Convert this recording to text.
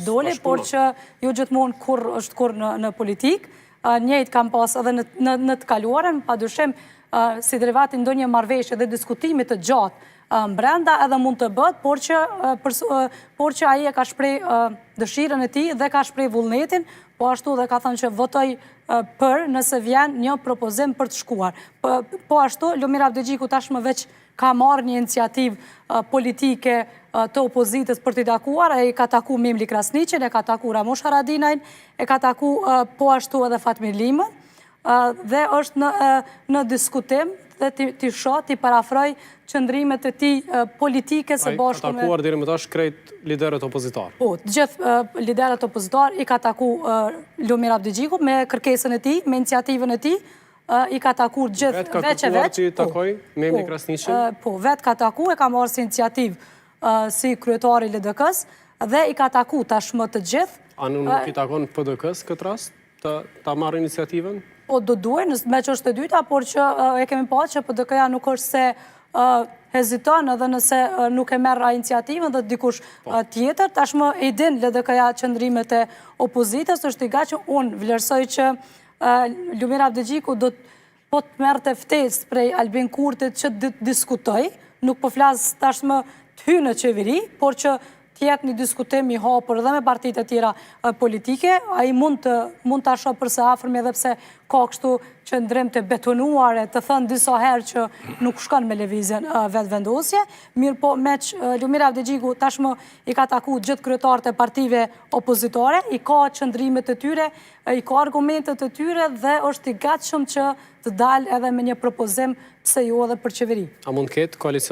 Doli, por që jo gjithmonë kur është kur në politikë, njëjtë kam pas edhe në të kaluarën, padyshim si derivati ndonjë marrëveshje dhe diskutimit të gjatë brenda edhe mund të bëhet, por që ai e ka shpreh dëshirën e tij dhe ka shpreh vullnetin, po ashtu dhe ka thënë që votoj për nëse vjen një propozim për të shkuar. Po ashtu, Lumir Avdixhiku tashmë veç ka marrë një iniciativë politike të opozitës për t'i takuar, e ka taku Memli Krasniqin, e ka taku Ramush Haradinajn, e ka taku po ashtu edhe Fatmir Limën, dhe është në diskutim dhe t'i shoh, t'i parafroj qëndrimet e tij politike së bashku me... Ka takuar deri më tash krejt liderët opozitar. Po, të gjithë liderët opozitar i ka taku Lumir Avdixhiku me kërkesën e tij, me iniciativën e tij, i ka taku gjithë veç e veç. Vetë ka kërkuar që i takoj Memli Krasniqin? Po, vetë ka taku, e ka marrë si iniciativë si kryetari LDK-s dhe i ka taku tashmë të gjithë. A nuk i takon PDK-s këtë rast ta marrë iniciativën? Po, do duhen, me që është e dyta, por që e kemi pa që PDK-ja nuk është se heziton edhe nëse nuk e merr iniciativën dhe dikush tjetër. Tashmë i din LDK-ja qëndrimet e opozitës, është i gatshëm që unë vlerësoj që Lumir Avdixhiku do po të merrte ftesë prej Albin Kurtit që të diskutoj, nuk po flas tashmë të hyjë në qeveri, por që tjetë një diskutim i hapur edhe me partitë e tjera politike, ai mund ta shoh përse afërm edhe pse ka kështu qëndrim të betonuare, të thënë disa herë që nuk shkon me lëvizjen vetëvendosje, mirë po me që Lumir Avdixhiku tashmë i ka taku gjithë kryetarët e partive opozitare, i ka qëndrimet e tyre, i ka argumentet e tyre dhe është i gatshëm që të dalë edhe me një propozim pse jo edhe për qeveri. A mund ketë koalicion